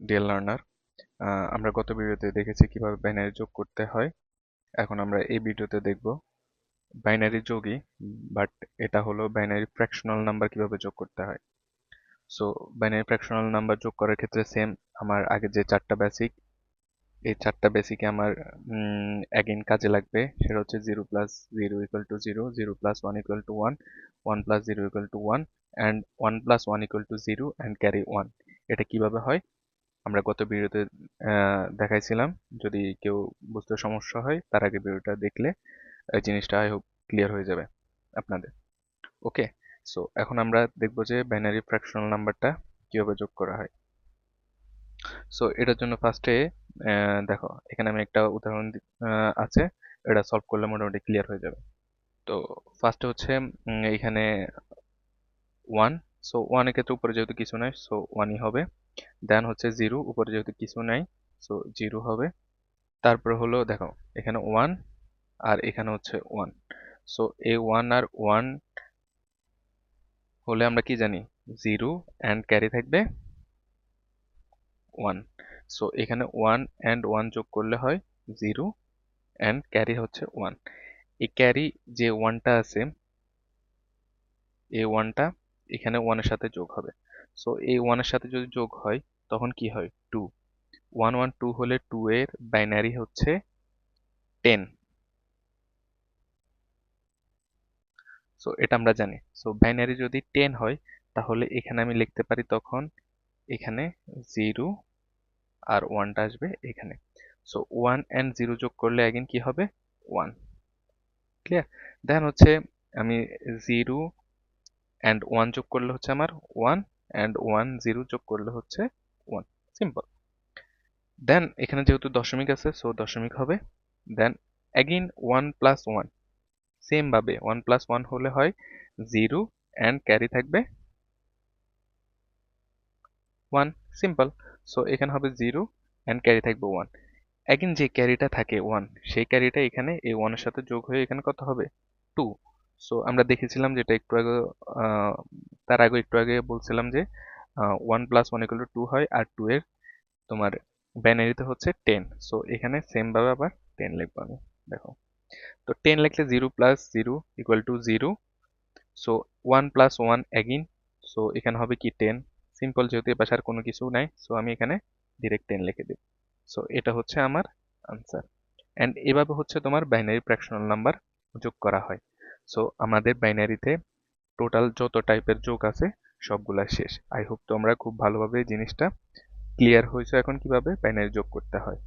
Deer learner, আমরা গত ভিডিওতে দেখেছি কিভাবে বাইনারি যোগ করতে হয়। এখন আমরা এই ভিডিওতে দেখব বাইনারি যোগই, বাট এটা হলো বাইনারি ফ্র্যাকশনাল নাম্বার কিভাবে যোগ করতে হয়। সো বাইনারি ফ্র্যাকশনাল নাম্বার যোগ করার ক্ষেত্রে সেম আমার আগে যে চারটা বেসিক, এই চারটা বেসিকে আমার অ্যাগেন কাজে লাগবে। সেটা হচ্ছে 0+0 = 0, 0+1 = 1, 1+0 = 1, অ্যান্ড 1+1 = 0 অ্যান্ড ক্যারি 1। এটা কিভাবে হয় আমরা গত ভিডিওতে দেখাইছিলাম। যদি কেউ বুঝতে সমস্যা হয় তার আগে ভিডিওটা দেখলে এই জিনিসটা আই হোপ ক্লিয়ার হয়ে যাবে আপনাদের। ওকে, সো এখন আমরা দেখব যে বাইনারি ফ্র্যাকশনাল নাম্বারটা কিভাবে যোগ করা হয়। সো এটার জন্য ফার্স্টে দেখো এখানে আমি একটা উদাহরণ আছে, এটা সলভ করলে মোটামুটি ক্লিয়ার হয়ে যাবে। তো ফার্স্টে হচ্ছে এখানে 1, সো 1 এর ক্ষেত্রে উপরে যেহেতু কিছু নাই সো 1ই হবে। দেন হচ্ছে 0, উপরে যেহেতু কিছু নাই সো 0 হবে। তারপরে হলো দেখো এখানে 1 আর এখানে হচ্ছে 1, সো এই 1 আর 1 হলে আমরা কি জানি 0 অ্যান্ড ক্যারি থাকবে 1। সো এখানে 1 অ্যান্ড 1 যোগ করলে হয় 0 অ্যান্ড ক্যারি হচ্ছে 1। এই ক্যারি যে 1টা আছে এই 1টা এখানে 1 এর সাথে যোগ হবে। সো এই 1 এর সাথে যদি যোগ হয় তখন কি হয় 2, 1 1 2 হলে 2 এর বাইনারি হচ্ছে 10। সো এটা আমরা জানি। সো বাইনারি যদি 10 হয় তাহলে এখানে আমি লিখতে পারি তখন এখানে 0 আর 1টা আসবে এখানে। সো 1 অ্যান্ড 0 যোগ করলে अगेन কি হবে 1। ক্লিয়ার? দেন হচ্ছে আমি 0 অ্যান্ড 1 যোগ করলে হচ্ছে আমার 1, অ্যান্ড 1 0 যোগ করলে হচ্ছে 1। সিম্পল। দেন এখানে যেহেতু দশমিক আছে সো দশমিক হবে। দেন अगेन 1 প্লাস 1, সেম ভাবে 1 প্লাস 1 হলে হয় 0 অ্যান্ড ক্যারি থাকবে 1। সিম্পল। সো এখানে হবে 0 অ্যান্ড ক্যারি থাকবে 1। অ্যাগেন যে ক্যারিটা থাকে 1, সেই ক্যারিটা এখানে এই 1 এর সাথে যোগ হয়ে এখানে কত হবে 2। সো আমরা দেখেছিলাম যেটা একটু আগে, তার আগে একটু আগে বলছিলাম যে 1+1 = 2 হয়, আর 2 এর তোমার বাইনারিতে হচ্ছে 10। সো এখানে সেম ভাবে আবার 10 লিখবো আমি। দেখো তো 10 লিখলে 0+0 = 0। সো 1+1 অ্যাগেন, সো এখানে হবে কি 10। সিম্পল, যেহেতু এ পাশে আর কোনো কিছু নাই সো আমি এখানে ডিরেক্ট 10 লিখে দিই। সো এটা হচ্ছে আমার আনসার। অ্যান্ড এভাবে হচ্ছে তোমার বাইনারি ফ্র্যাকশনাল নাম্বার যোগ করা হয়। সো আমাদের বাইনারিতে টোটাল যত টাইপের যোগ আছে সবগুলা শেষ। আই হোপ তোমরা খুব ভালোভাবে জিনিসটা ক্লিয়ার হয়েছে এখন কিভাবে বাইনারি যোগ করতে হয়।